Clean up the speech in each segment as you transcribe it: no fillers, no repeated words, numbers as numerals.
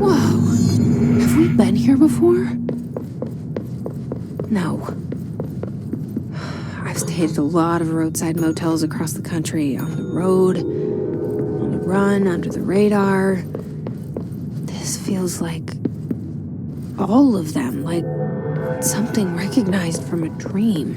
Whoa. Have we been here before? No. I've stayed at a lot of roadside motels across the country, on the road, on the run, under the radar. This feels like all of them, like something recognized from a dream.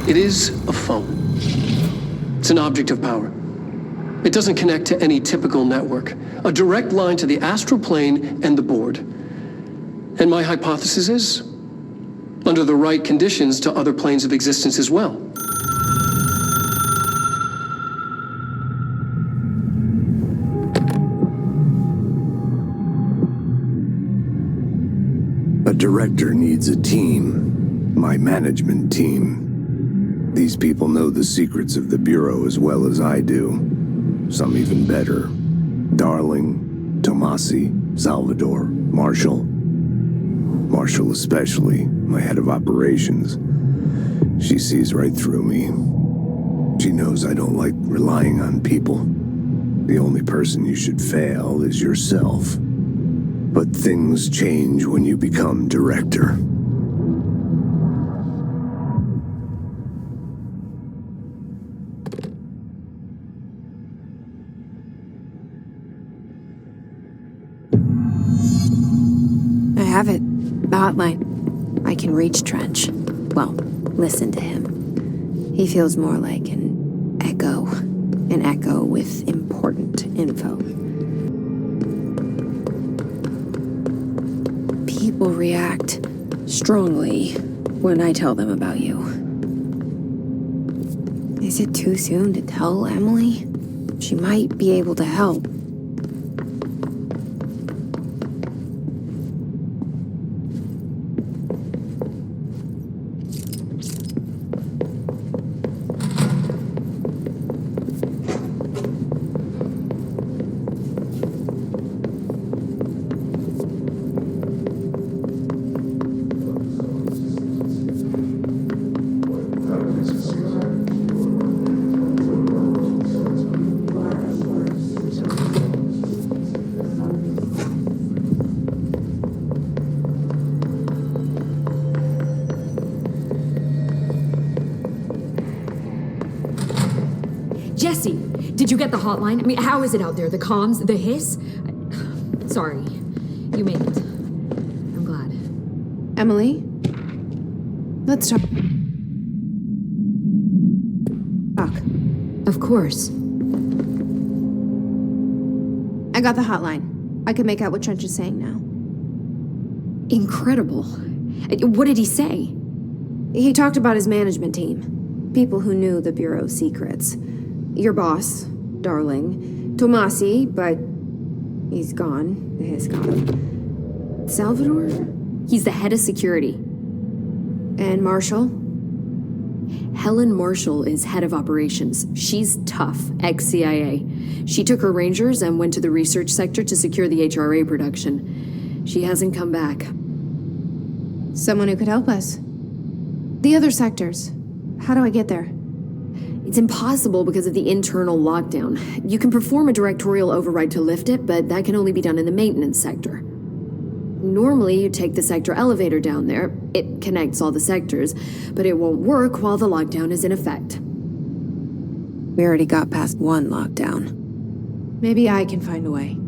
It is a phone. It's an object of power. It doesn't connect to any typical network. A direct line to the astral plane and the board. And my hypothesis is, under the right conditions, to other planes of existence as well. A director needs a team. My management team. These people know the secrets of the Bureau as well as I do. Some even better. Darling, Tomasi, Salvador, Marshall. Marshall especially, my head of operations. She sees right through me. She knows I don't like relying on people. The only person you should fail is yourself. But things change when you become director. I have it. The hotline. I can reach Trench. Well, listen to him. He feels more like an echo. An echo with important info. People react strongly when I tell them about you. Is it too soon to tell Emily? She might be able to help. Jesse, did you get the hotline? I mean, how is it out there? The comms? The hiss? Sorry. You made it. I'm glad. Emily? Let's talk. Of course. I got the hotline. I can make out what Trench is saying now. Incredible. What did he say? He talked about his management team. People who knew the Bureau's secrets. Your boss, Darling. Tomasi, but he's gone. He's gone. Salvador? He's the head of security. And Marshall? Helen Marshall is head of operations. She's tough, ex-CIA. She took her rangers and went to the research sector to secure the HRA production. She hasn't come back. Someone who could help us. The other sectors. How do I get there? It's impossible because of the internal lockdown. You can perform a directorial override to lift it, but that can only be done in the maintenance sector. Normally, you take the sector elevator down there. It connects all the sectors, but it won't work while the lockdown is in effect. We already got past one lockdown. Maybe I can find a way.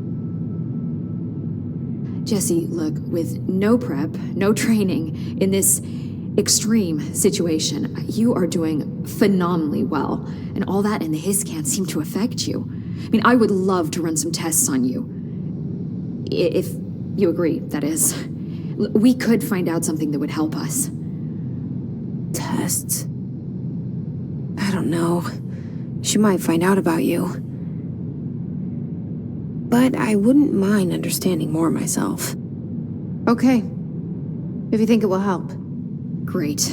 Jesse, look, with no prep, no training, in this extreme situation, you are doing phenomenally well. And all that and the hiss can't seem to affect you. I mean, I would love to run some tests on you. If you agree, that is. We could find out something that would help us. Tests? I don't know. She might find out about you. But I wouldn't mind understanding more myself. Okay. If you think it will help. Great.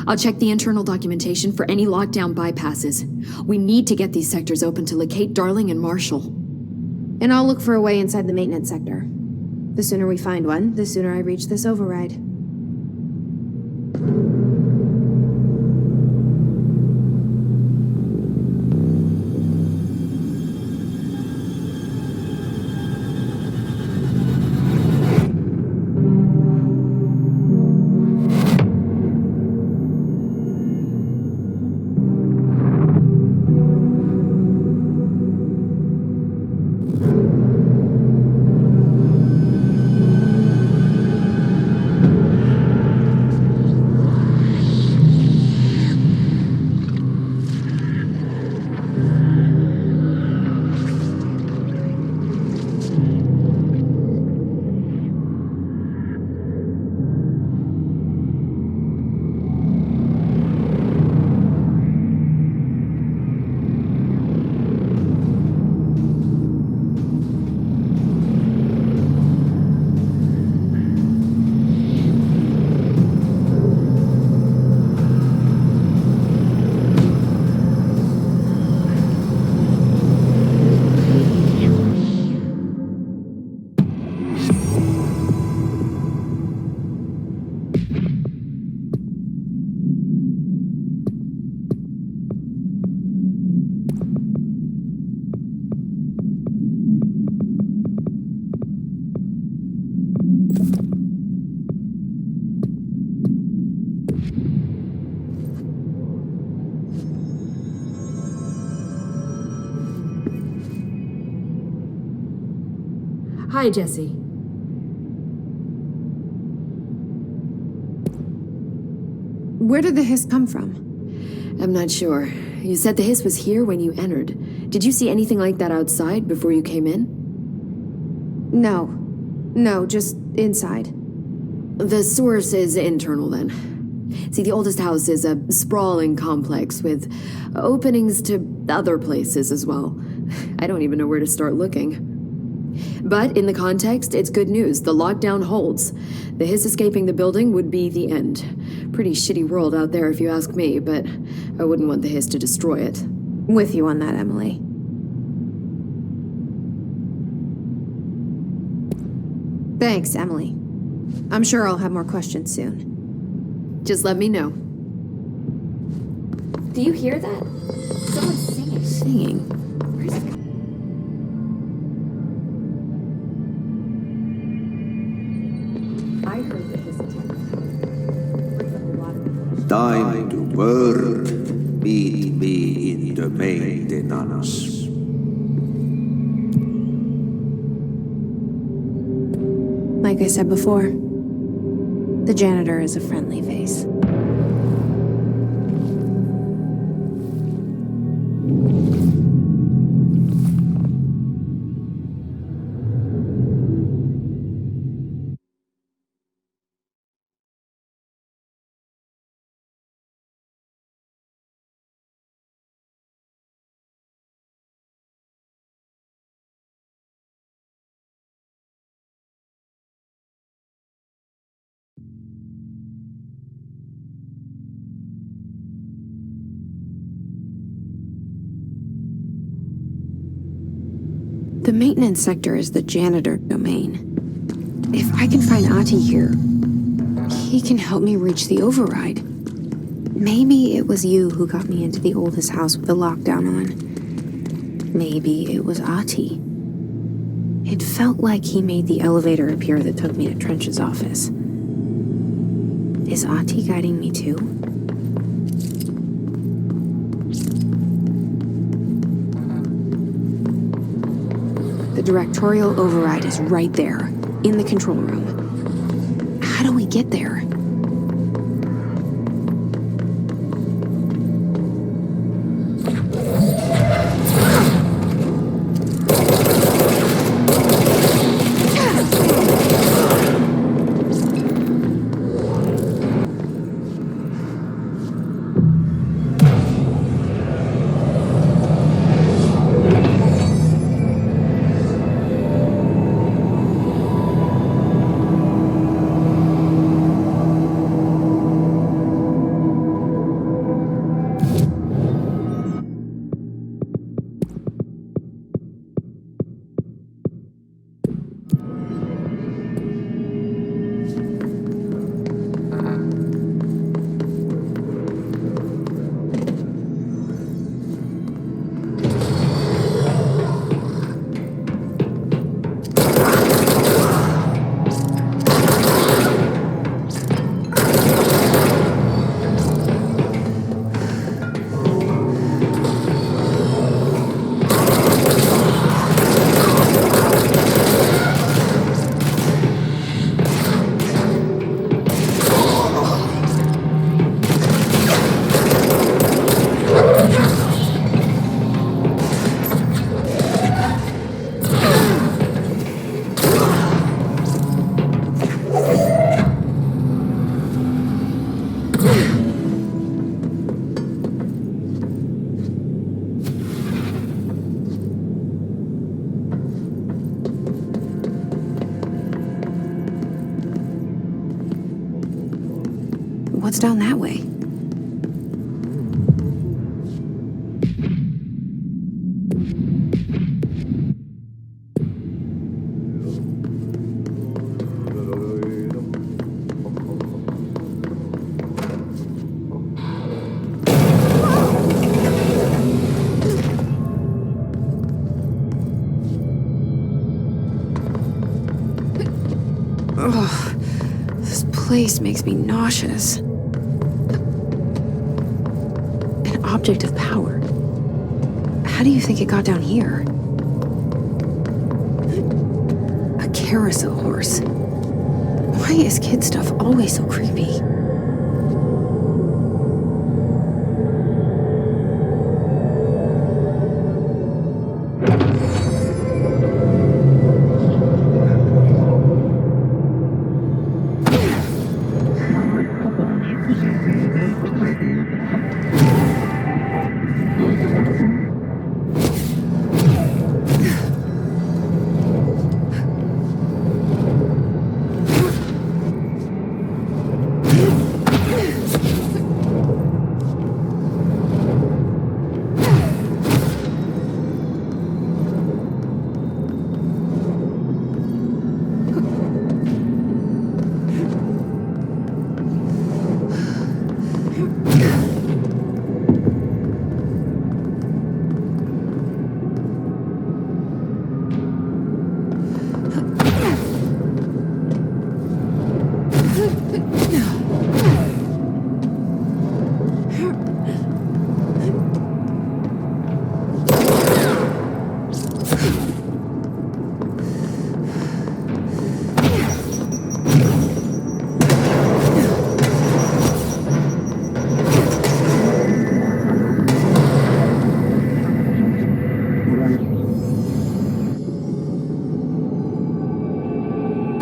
I'll check the internal documentation for any lockdown bypasses. We need to get these sectors open to locate Darling and Marshall. And I'll look for a way inside the maintenance sector. The sooner we find one, the sooner I reach this override. Hi, Jesse. Where did the hiss come from? I'm not sure. You said the hiss was here when you entered. Did you see anything like that outside before you came in? No. No, just inside. The source is internal, then. See, the oldest house is a sprawling complex with openings to other places as well. I don't even know where to start looking. But in the context, it's good news. The lockdown holds. The hiss escaping the building would be the end. Pretty shitty world out there if you ask me, but I wouldn't want the hiss to destroy it. With you on that, Emily. Thanks, Emily. I'm sure I'll have more questions soon. Just let me know. Do you hear that? Someone's singing. Singing? Where's it? I heard the hiss attack. Time to work. Meet me in the maintenance. Like I said before, the janitor is a friendly face. The maintenance sector is the janitor domain. If I can find Ahti here, he can help me reach the override. Maybe it was you who got me into the oldest house with the lockdown on. Maybe it was Ahti. It felt like he made the elevator appear that took me to Trench's office. Is Ahti guiding me too? The directorial override is right there, in the control room. How do we get there? What's down that way? Ugh, this place makes me nauseous. Object of power. How do you think it got down here? A carousel horse. Why is kid stuff always so creepy?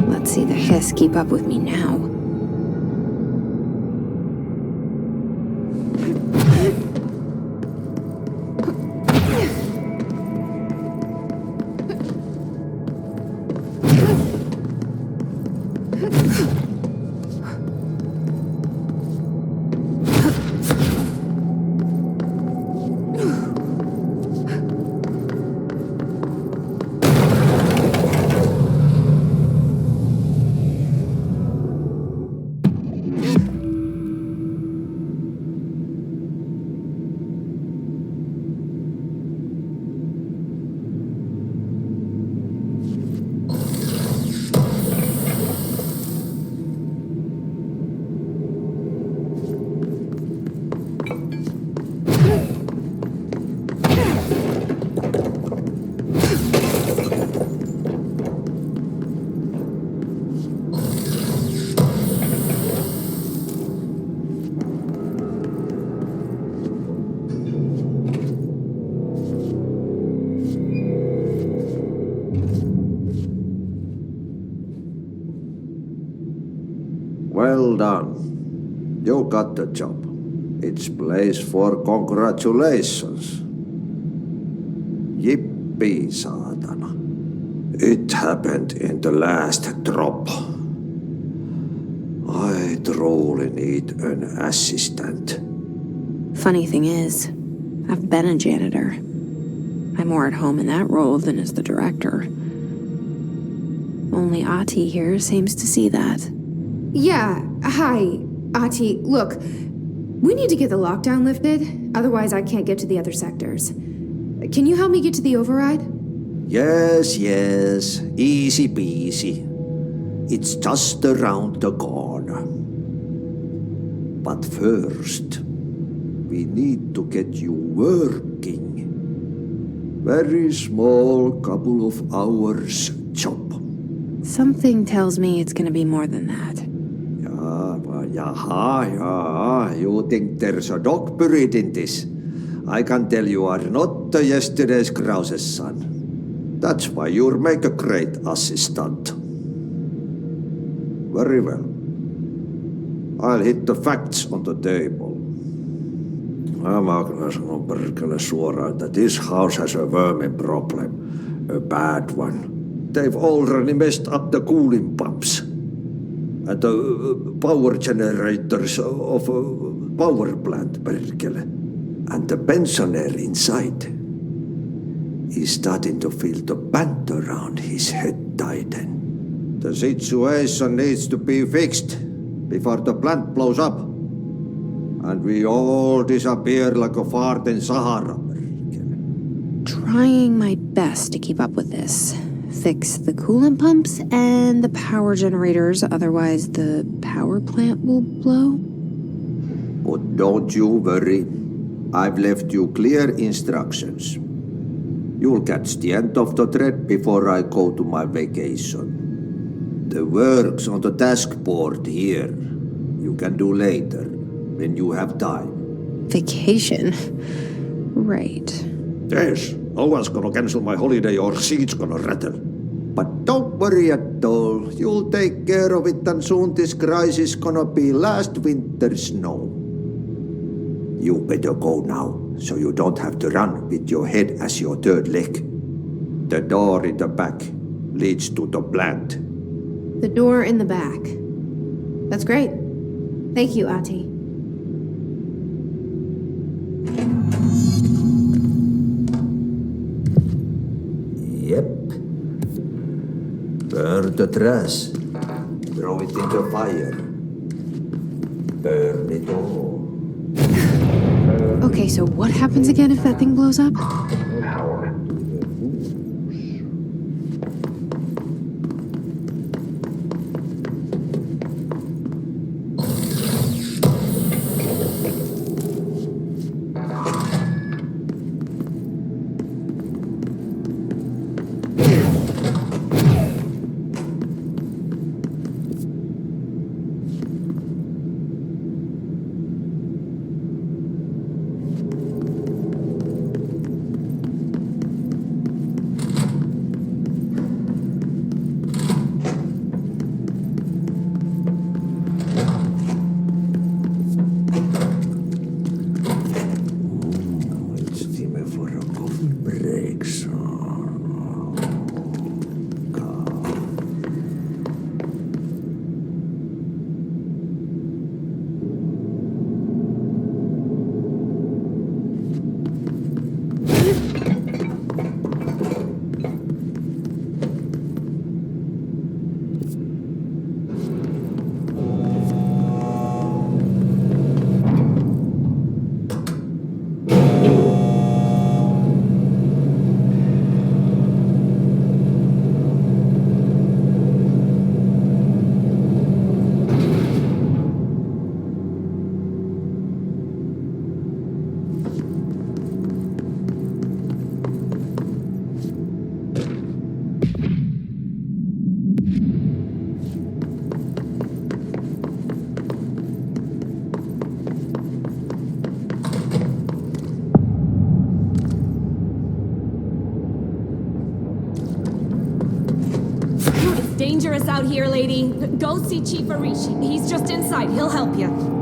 Let's see the hiss keep up with me now. Well done. You got the job. It's place for congratulations. Yippee, saatana. It happened in the last drop. I truly need an assistant. Funny thing is, I've been a janitor. I'm more at home in that role than as the director. Only Ati here seems to see that. Yeah, hi, Ati. Look, we need to get the lockdown lifted, otherwise I can't get to the other sectors. Can you help me get to the override? Yes, easy peasy. It's just around the corner. But first, we need to get you working. Very small, couple of hours job. Something tells me it's gonna be more than that. Yeah. You think there's a dog buried in this? I can tell you are not the yesterday's Krause's son. That's why you'll make a great assistant. Very well. I'll hit the facts on the table. Mä kyllä sanon perkele suoraan, that this house has a vermin problem. A bad one. They've already messed up the cooling pumps. And the power generators of a power plant, perkele. And the pensioner inside is starting to feel the band around his head tighten. The situation needs to be fixed before the plant blows up. And we all disappear like a fart in Sahara. Trying my best to keep up with this. Fix the coolant pumps and the power generators, otherwise the power plant will blow. But don't you worry. I've left you clear instructions. You'll catch the end of the thread before I go to my vacation. The work's on the task board here. You can do later, when you have time. Vacation? Right. Yes, no one's gonna cancel my holiday or seat's gonna rattle. But don't worry at all. You'll take care of it and soon this crisis gonna be last winter's snow. You better go now, so you don't have to run with your head as your third leg. The door in the back leads to the plant. The door in the back. That's great. Thank you, Ati. Yep. Burn the trash. Throw it in the fire. Burn it all. Okay, so what happens again if that thing blows up? dangerous out here, lady. Go see Chief Arishi. He's just inside. He'll help you.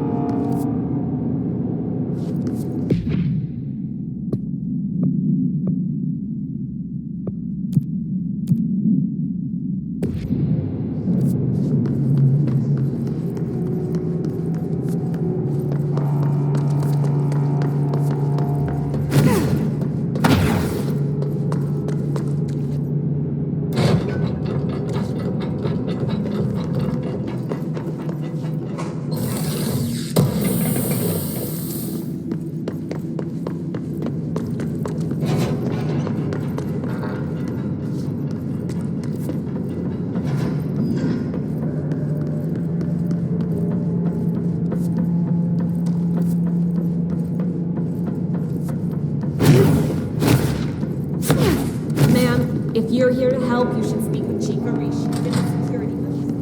If you're here to help, you should speak with Chief Arishi. Get the security post.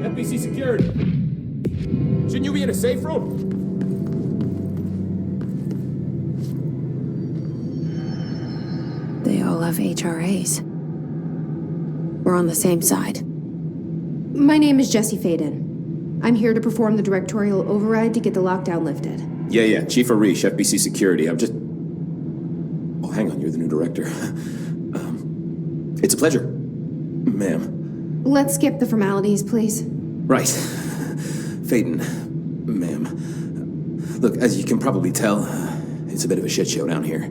FBC security. Shouldn't you be in a safe room? They all have HRAs. We're on the same side. My name is Jesse Faden. I'm here to perform the directorial override to get the lockdown lifted. Yeah, Chief Arish, FBC security. I'm just... Oh, hang on, you're the new director. It's a pleasure, ma'am. Let's skip the formalities, please. Right. Faden, ma'am. Look, as you can probably tell, it's a bit of a shit show down here.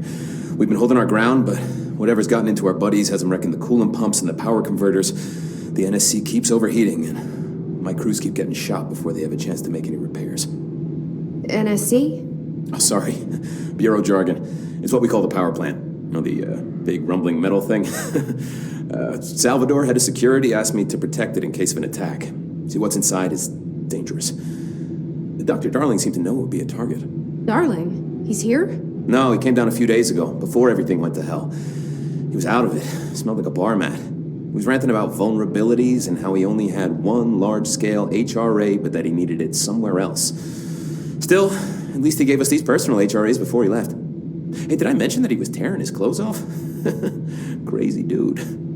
We've been holding our ground, but whatever's gotten into our buddies has them wrecking the coolant pumps and the power converters. The NSC keeps overheating, and my crews keep getting shot before they have a chance to make any repairs. NSC? Oh, sorry. Bureau jargon. It's what we call the power plant. You know, the big rumbling metal thing? Salvador, head of security, asked me to protect it in case of an attack. See, what's inside is dangerous. Dr. Darling seemed to know it would be a target. Darling? He's here? No, he came down a few days ago, before everything went to hell. He was out of it. Smelled like a bar mat. He was ranting about vulnerabilities and how he only had one large-scale HRA, but that he needed it somewhere else. Still, at least he gave us these personal HRAs before he left. Hey, did I mention that he was tearing his clothes off? Crazy dude.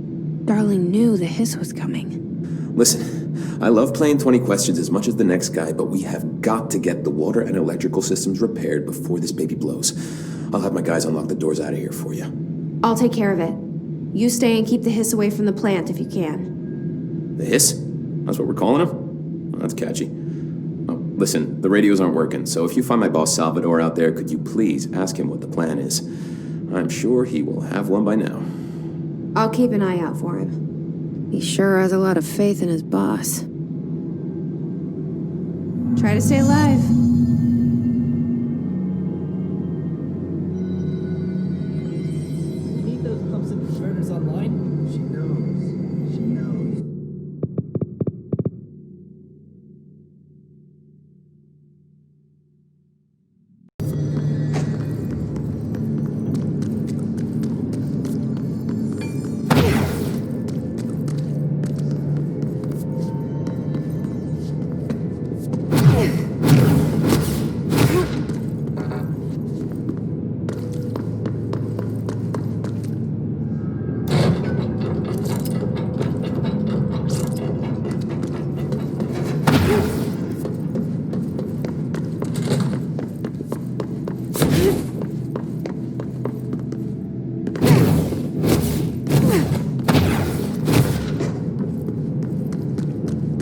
Darling knew the hiss was coming. Listen, I love playing 20 questions as much as the next guy, but we have got to get the water and electrical systems repaired before this baby blows. I'll have my guys unlock the doors out of here for you. I'll take care of it. You stay and keep the hiss away from the plant if you can. The hiss? That's what we're calling him? Well, that's catchy. Oh, listen, the radios aren't working, so if you find my boss Salvador out there, could you please ask him what the plan is? I'm sure he will have one by now. I'll keep an eye out for him. He sure has a lot of faith in his boss. Try to stay alive.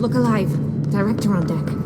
Look alive. Director on deck.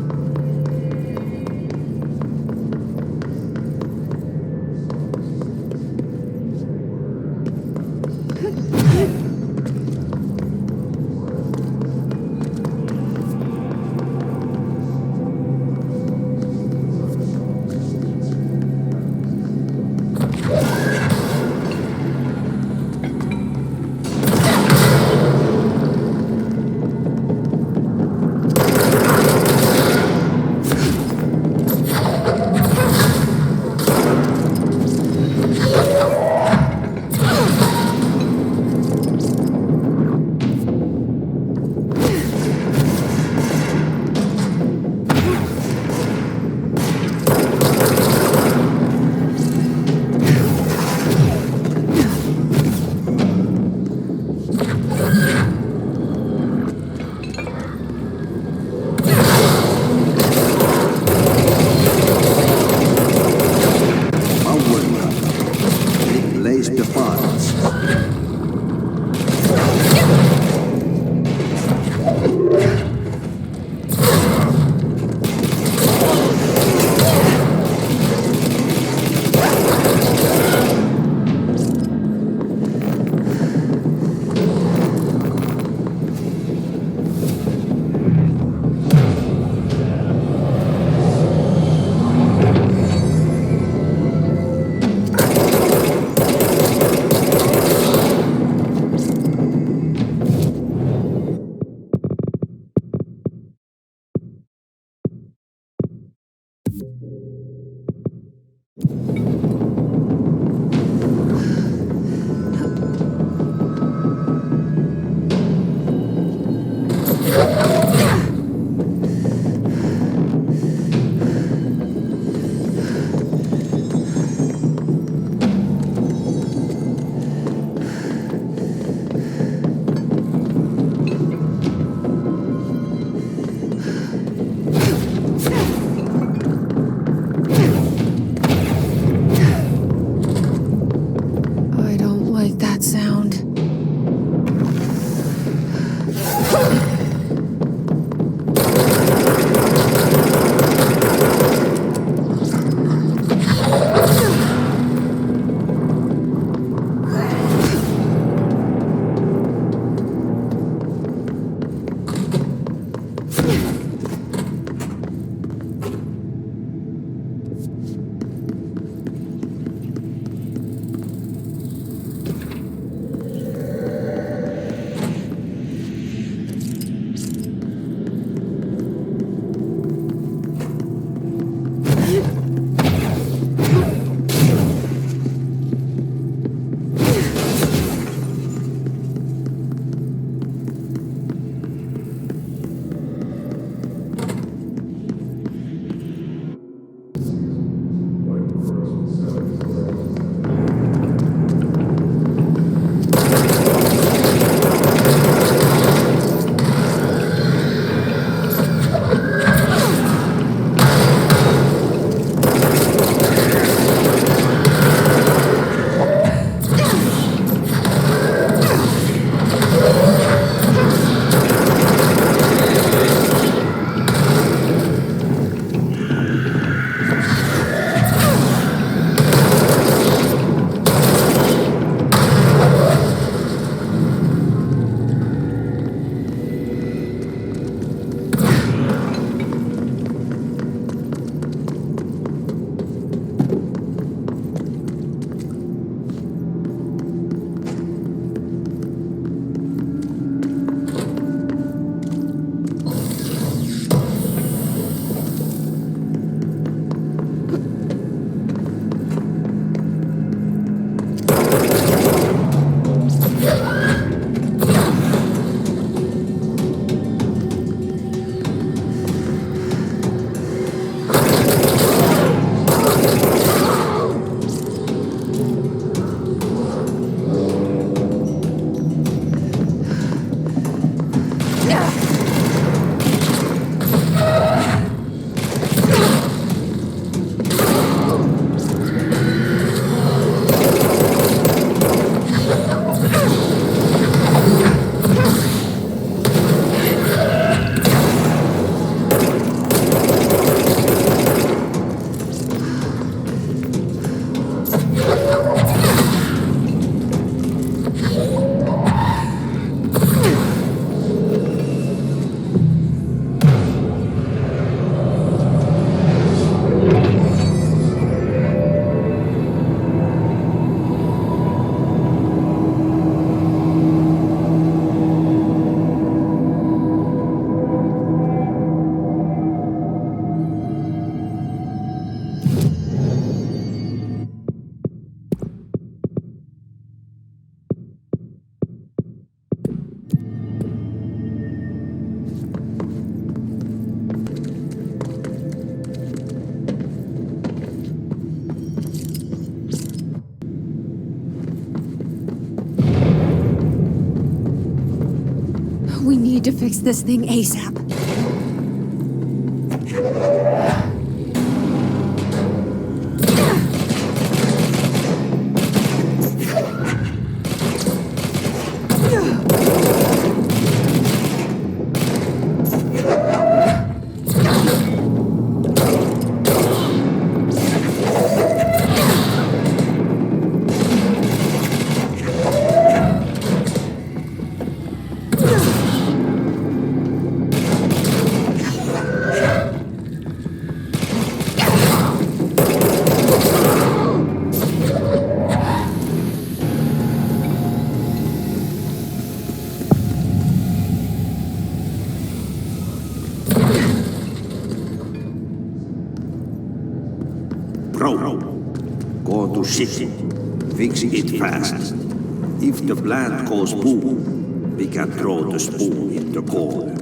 We need to fix this thing ASAP. Bro, go to city. Fix it fast. If the plant goes boom, we can throw the spoon in the corner.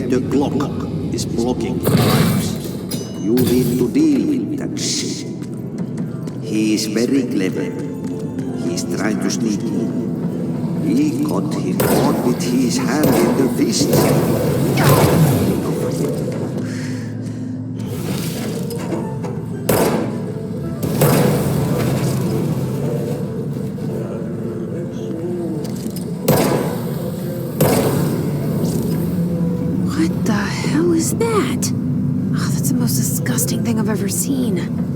The clock is blocking the lights. You need to deal with that shit. He is very clever. He's trying to sneak in. We got him caught with his hand in the fist. What the hell is that? Oh, that's the most disgusting thing I've ever seen.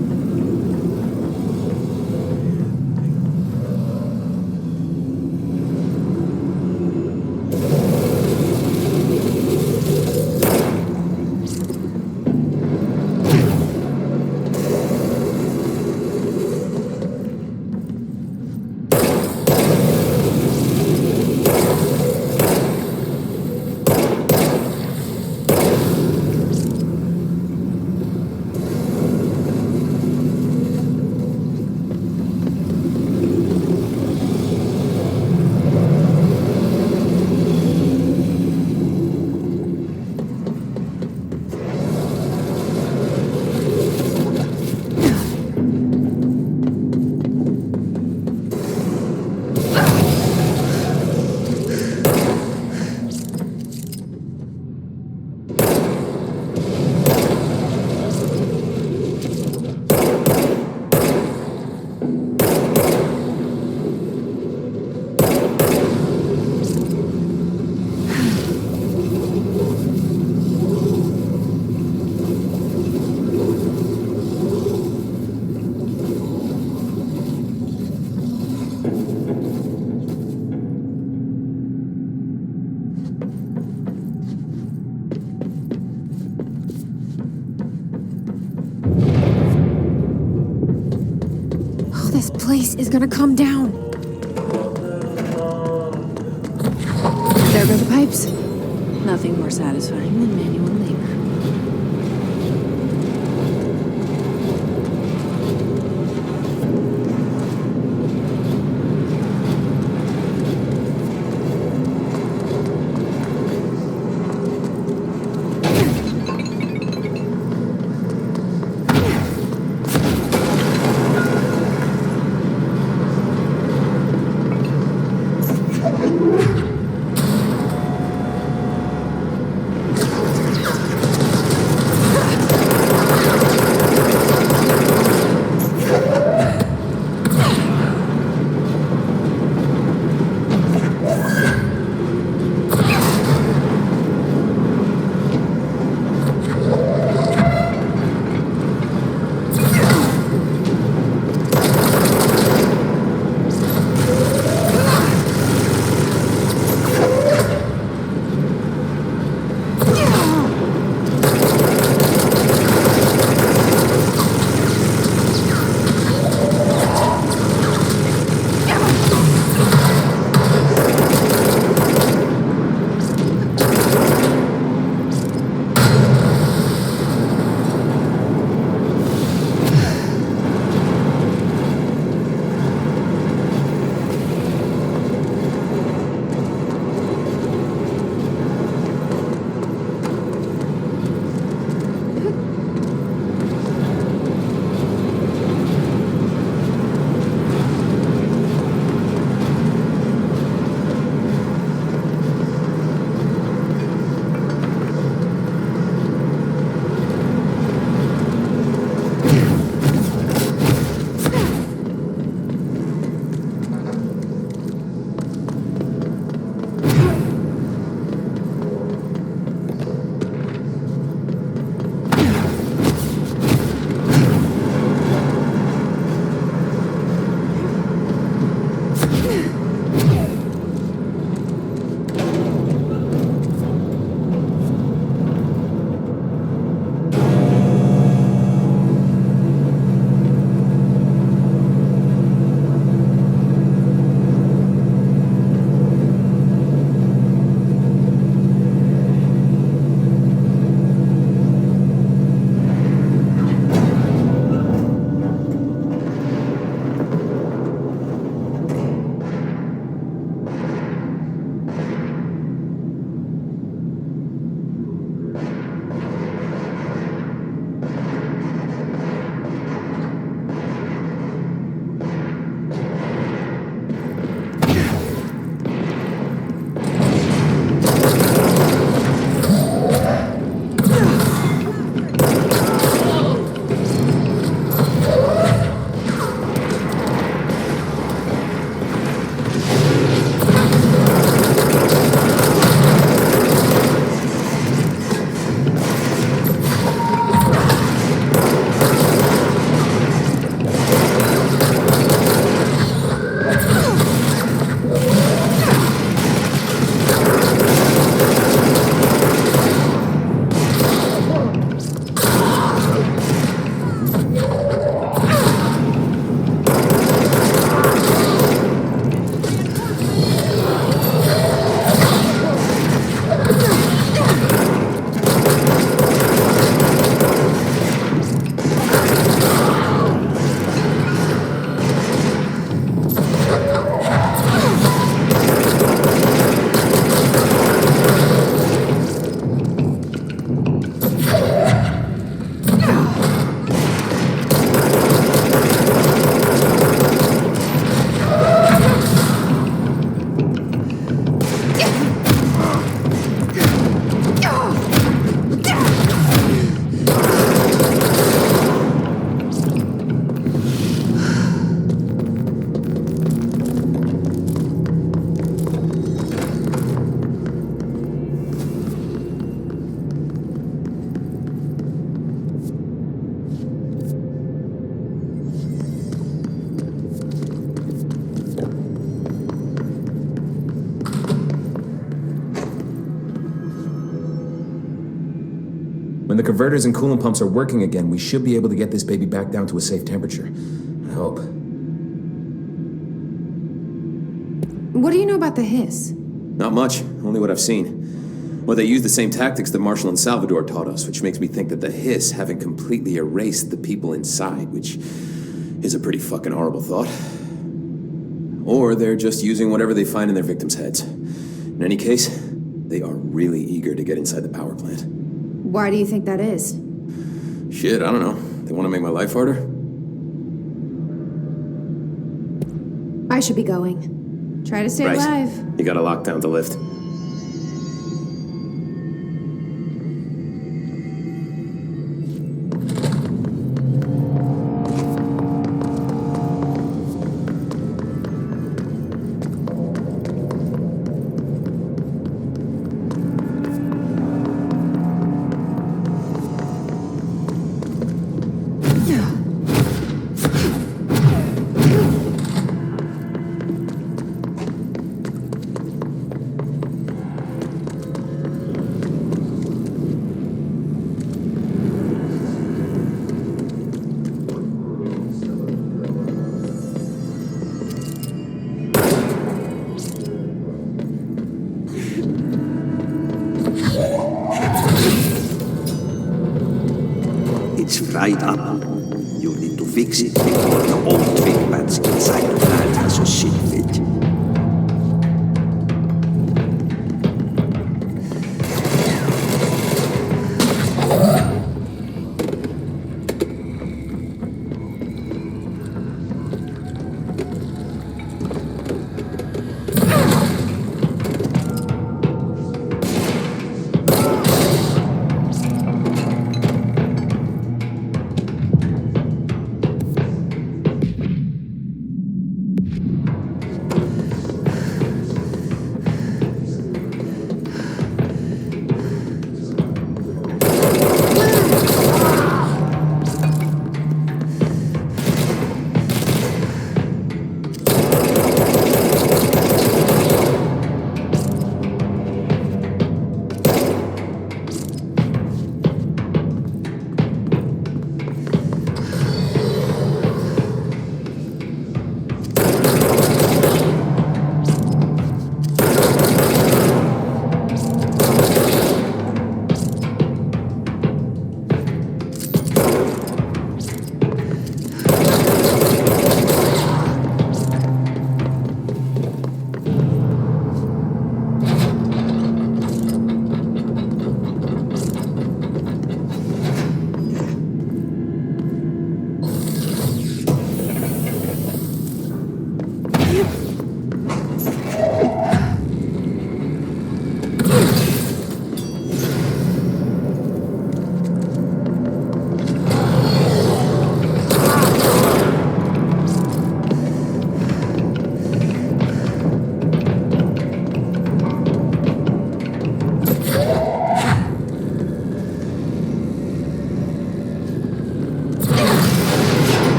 place is gonna come down. There go the pipes. Nothing more satisfying than manual labor. When the converters and coolant pumps are working again, we should be able to get this baby back down to a safe temperature. I hope. What do you know about the hiss? Not much, only what I've seen. Well, they use the same tactics that Marshall and Salvador taught us, which makes me think that the hiss haven't completely erased the people inside, which is a pretty fucking horrible thought. Or they're just using whatever they find in their victims' heads. In any case, they are really eager to get inside the power plant. Why do you think that is? Shit, I don't know. They want to make my life harder? I should be going. Try to stay Right. alive. You gotta lock down the lift. It's fried up. You need to fix it before the old twin bats inside the plant has a shit fit.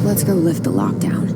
Let's go lift the lockdown.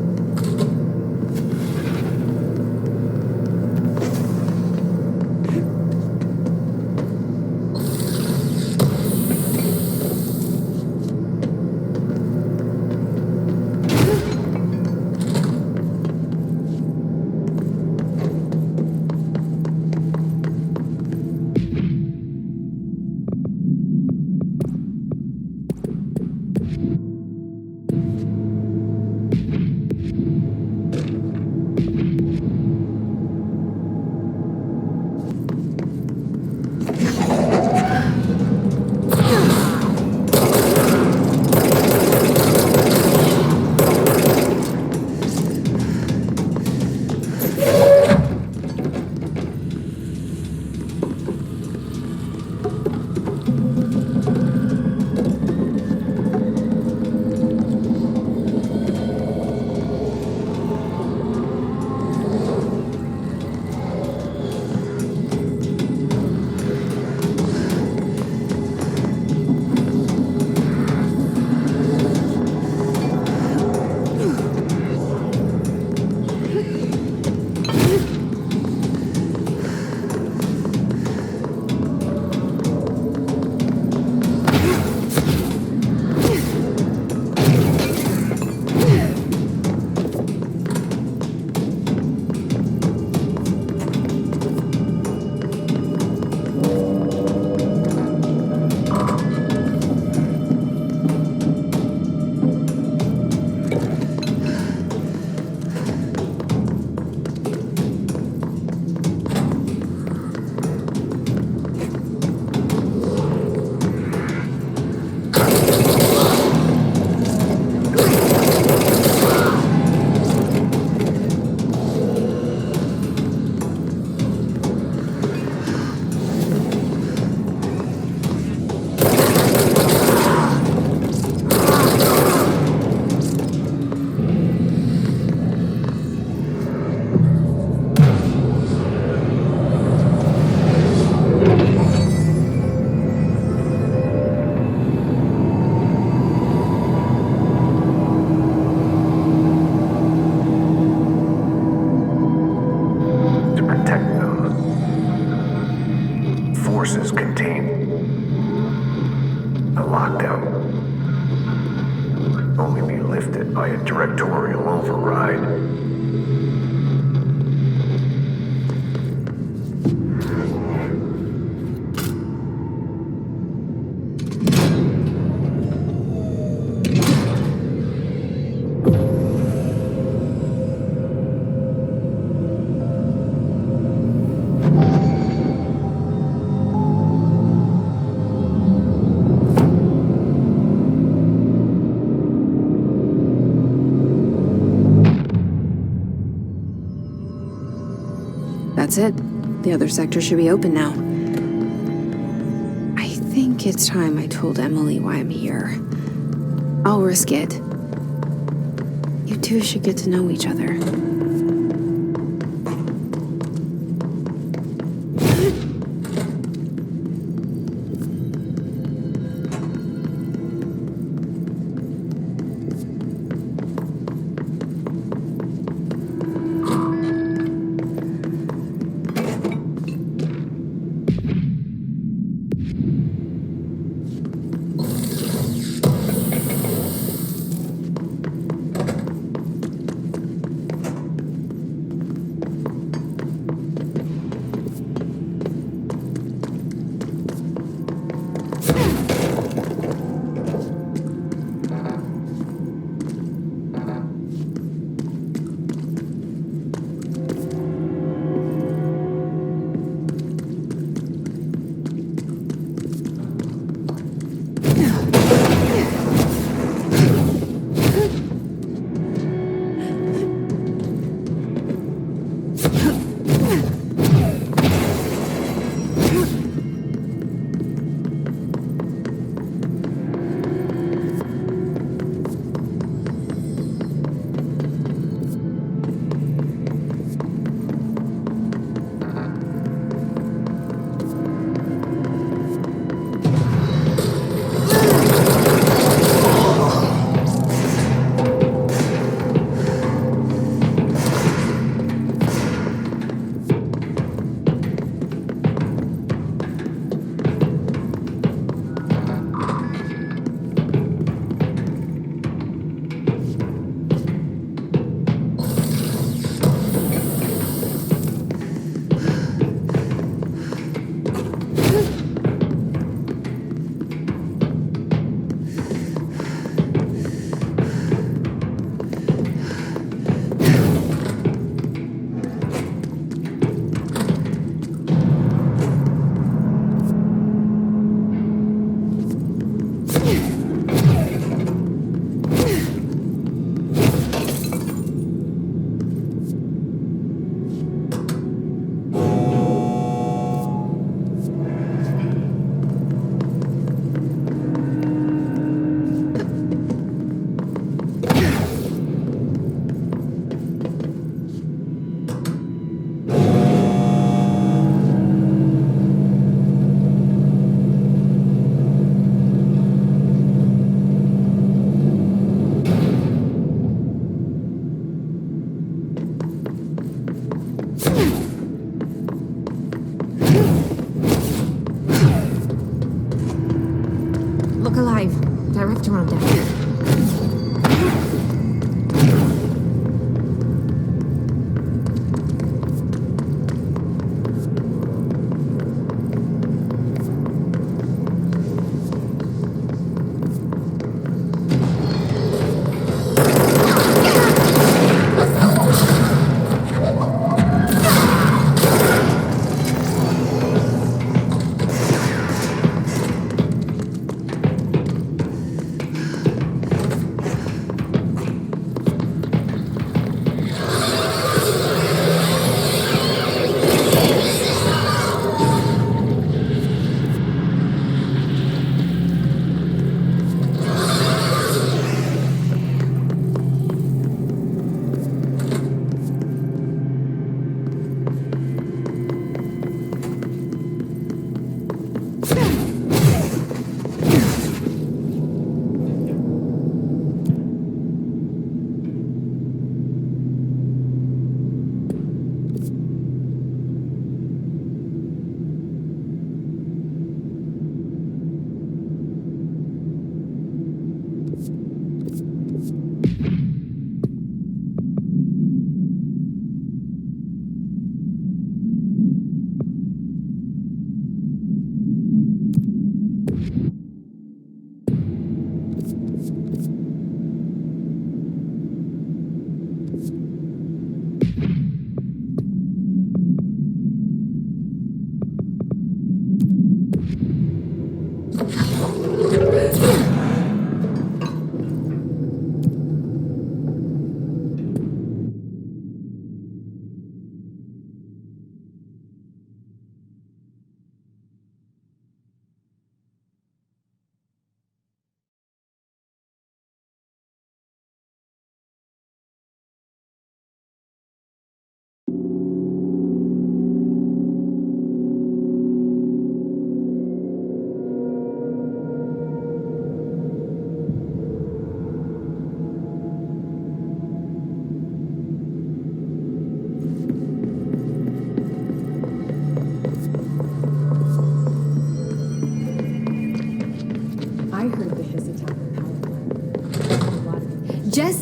ride. That's it. The other sector should be open now. I think it's time I told Emily why I'm here. I'll risk it. You two should get to know each other.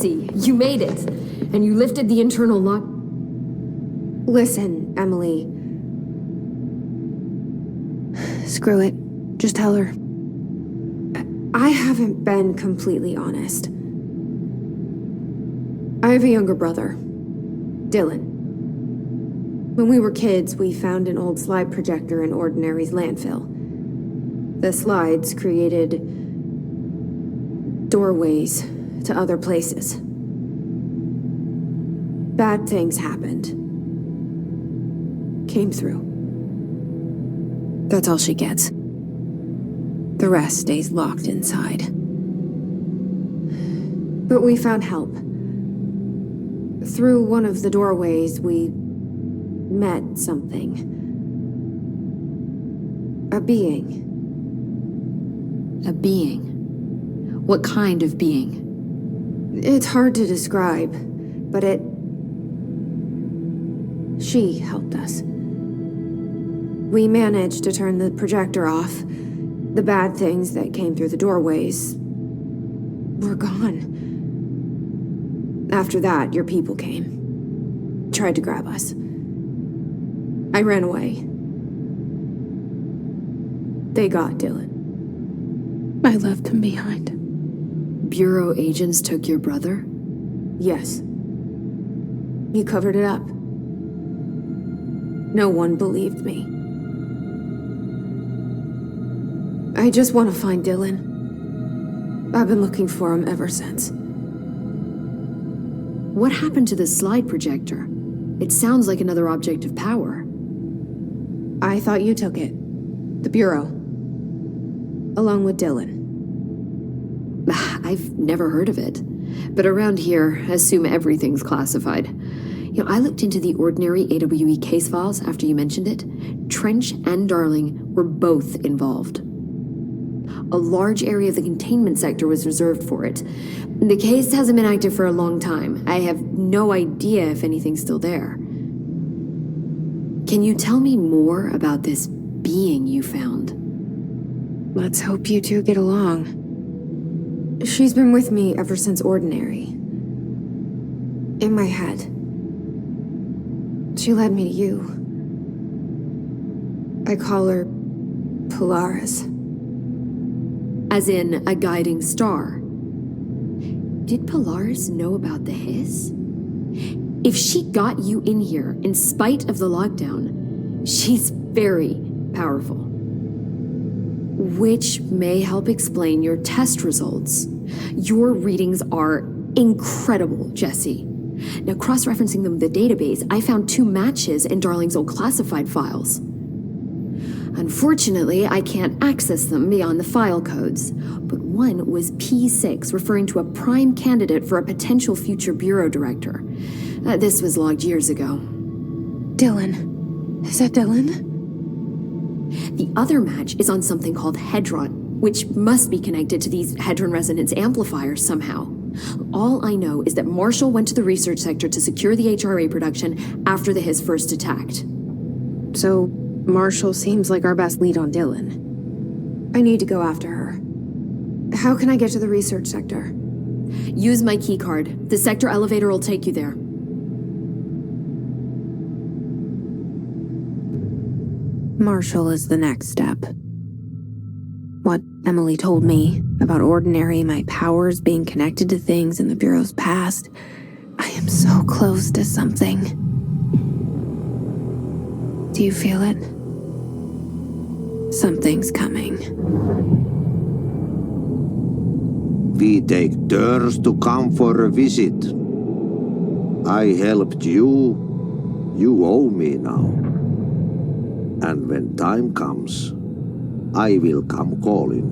Jesse, you made it. And you lifted the internal lock. Listen, Emily. Screw it. Just tell her. I haven't been completely honest. I have a younger brother, Dylan. When we were kids, we found an old slide projector in Ordinary's landfill. The slides created doorways to other places. Bad things happened. Came through. That's all she gets. The rest stays locked inside. But we found help. Through one of the doorways, we met something. A being. A being? What kind of being? It's hard to describe, but she helped us. We managed to turn the projector off. The bad things that came through the doorways were gone. After that, your people came. Tried to grab us. I ran away. They got Dylan. I left him behind. Bureau agents took your brother? Yes. You covered it up. No one believed me. I just want to find Dylan. I've been looking for him ever since. What happened to the slide projector? It sounds like another object of power. I thought you took it. The Bureau. Along with Dylan. I've never heard of it. But around here, assume everything's classified. You know, I looked into the Ordinary AWE case files after you mentioned it. Trench and Darling were both involved. A large area of the containment sector was reserved for it. The case hasn't been active for a long time. I have no idea if anything's still there. Can you tell me more about this being you found? Let's hope you two get along. She's been with me ever since Ordinary. In my head. She led me to you. I call her Polaris. As in a guiding star. Did Polaris know about the hiss? If she got you in here in spite of the lockdown, she's very powerful. Which may help explain your test results. Your readings are incredible, Jesse. Now, cross-referencing them with the database, I found 2 matches in Darling's old classified files. Unfortunately, I can't access them beyond the file codes, but one was P6, referring to a prime candidate for a potential future bureau director. This was logged years ago. Dylan. Is that Dylan? The other match is on something called Hedron, which must be connected to these Hedron resonance amplifiers somehow. All I know is that Marshall went to the research sector to secure the HRA production after the hiss first attacked. So, Marshall seems like our best lead on Dylan. I need to go after her. How can I get to the research sector? Use my key card. The sector elevator will take you there. Marshall is the next step. What Emily told me about Ordinary, my powers being connected to things in the Bureau's past, I am so close to something. Do you feel it? Something's coming. We take turns to come for a visit. I helped you. You owe me now. And when time comes, I will come calling.